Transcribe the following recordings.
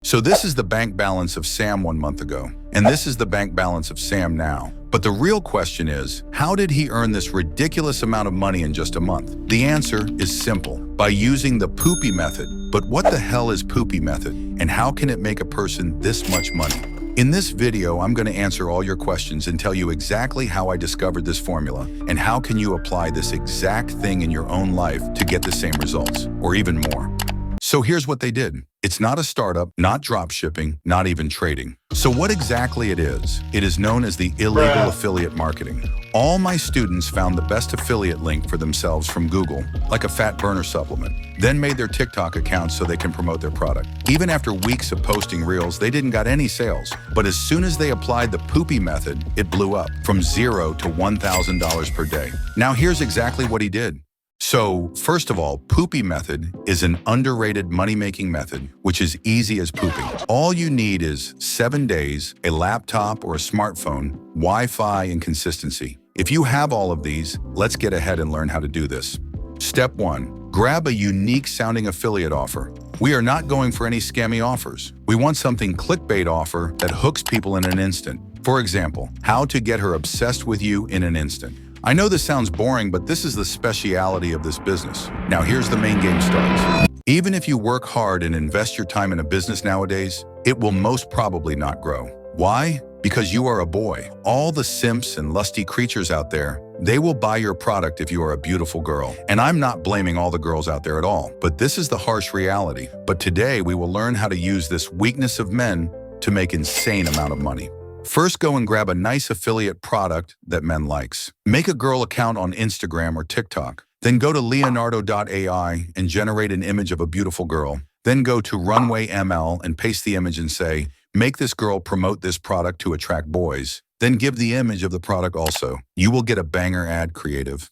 So this is the bank balance of Sam 1 month ago, and this is the bank balance of Sam now. But the real question is, how did he earn this ridiculous amount of money in just a month? The answer is simple, by using the poopy method. But what the hell is poopy method, and how can it make a person this much money? In this video, I'm going to answer all your questions and tell you exactly how I discovered this formula and how can you apply this exact thing in your own life to get the same results, or even more. So here's what they did. It's not a startup, not dropshipping, not even trading. So what exactly it is known as the illegal affiliate marketing. All my students found the best affiliate link for themselves from Google, like a fat burner supplement, then made their TikTok accounts so they can promote their product. Even after weeks of posting reels, they didn't got any sales. But as soon as they applied the poopy method, it blew up from $0 to $1,000 per day. Now here's exactly what he did. So, first of all, poopy method is an underrated money-making method, which is easy as pooping. All you need is 7 days, a laptop or a smartphone, Wi-Fi, and consistency. If you have all of these, let's get ahead and learn how to do this. Step 1. Grab a unique-sounding affiliate offer. We are not going for any scammy offers. We want something clickbait offer that hooks people in an instant. For example, how to get her obsessed with you in an instant. I know this sounds boring, but this is the speciality of this business. Now here's the main game starts. Even if you work hard and invest your time in a business nowadays, it will most probably not grow. Why? Because you are a boy. All the simps and lusty creatures out there, they will buy your product if you are a beautiful girl. And I'm not blaming all the girls out there at all, but this is the harsh reality. But today we will learn how to use this weakness of men to make insane amount of money. First, go and grab a nice affiliate product that men likes. Make a girl account on Instagram or TikTok. Then go to Leonardo.ai and generate an image of a beautiful girl. Then go to Runway ML and paste the image and say, make this girl promote this product to attract boys. Then give the image of the product also. You will get a banger ad creative.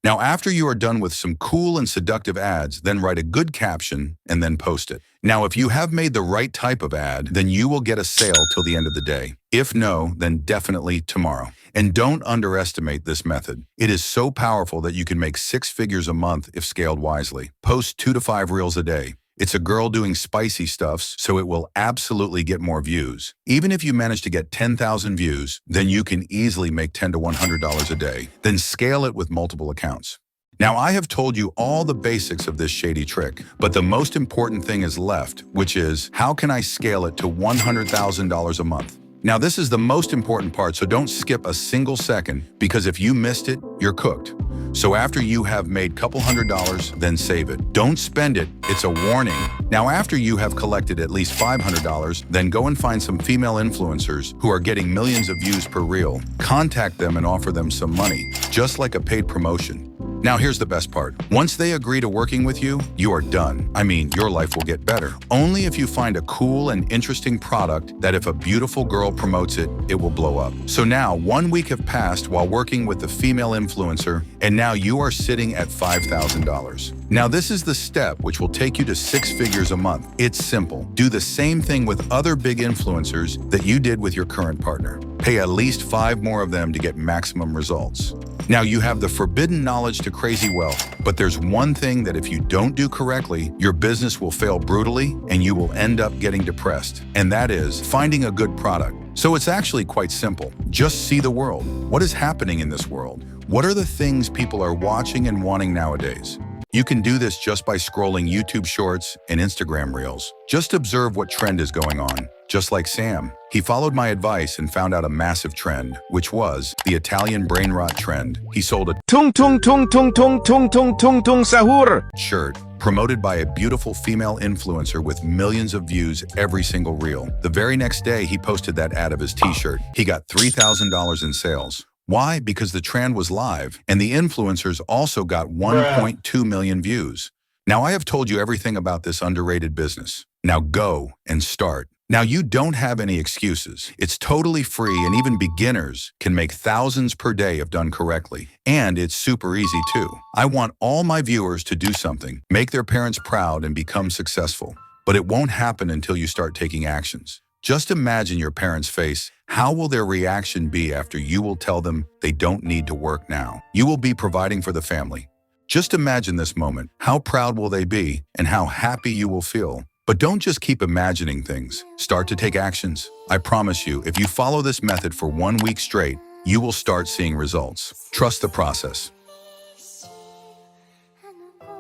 Now, after you are done with some cool and seductive ads, then write a good caption and then post it. Now, if you have made the right type of ad, then you will get a sale till the end of the day. If no, then definitely tomorrow. And don't underestimate this method. It is so powerful that you can make 6 figures a month if scaled wisely. Post 2 to 5 reels a day. It's a girl doing spicy stuffs, so it will absolutely get more views. Even if you manage to get 10,000 views, then you can easily make $10 to $100 a day. Then scale it with multiple accounts. Now, I have told you all the basics of this shady trick, but the most important thing is left, which is, how can I scale it to $100,000 a month? Now, this is the most important part, so don't skip a single second, because if you missed it, you're cooked. So after you have made couple $100, then save it. Don't spend it, it's a warning. Now after you have collected at least $500, then go and find some female influencers who are getting millions of views per reel. Contact them and offer them some money, just like a paid promotion. Now here's the best part. Once they agree to working with you, you are done. I mean, your life will get better. Only if you find a cool and interesting product that if a beautiful girl promotes it, it will blow up. So now 1 week have passed while working with the female influencer, and now you are sitting at $5,000. Now this is the step which will take you to 6 figures a month. It's simple. Do the same thing with other big influencers that you did with your current partner. Pay at least 5 more of them to get maximum results. Now you have the forbidden knowledge to crazy wealth, but there's one thing that if you don't do correctly, your business will fail brutally and you will end up getting depressed. And that is finding a good product. So it's actually quite simple. Just see the world. What is happening in this world? What are the things people are watching and wanting nowadays? You can do this just by scrolling YouTube Shorts and Instagram Reels. Just observe what trend is going on. Just like Sam, he followed my advice and found out a massive trend, which was the Italian brain rot trend. He sold a tung tung tung tung tung tung tung tung tung sahur shirt promoted by a beautiful female influencer with millions of views every single reel. The very next day, he posted that ad of his t-shirt. He got $3,000 in sales. Why? Because the trend was live, and the influencers also got 1.2 million views. Now, I have told you everything about this underrated business. Now go and start. Now, you don't have any excuses. It's totally free, and even beginners can make thousands per day if done correctly. And it's super easy too. I want all my viewers to do something, make their parents proud and become successful. But it won't happen until you start taking actions. Just imagine your parents' face. How will their reaction be after you will tell them they don't need to work now? You will be providing for the family. Just imagine this moment. How proud will they be and how happy you will feel? But don't just keep imagining things. Start to take actions. I promise you, if you follow this method for 1 week straight, you will start seeing results. Trust the process.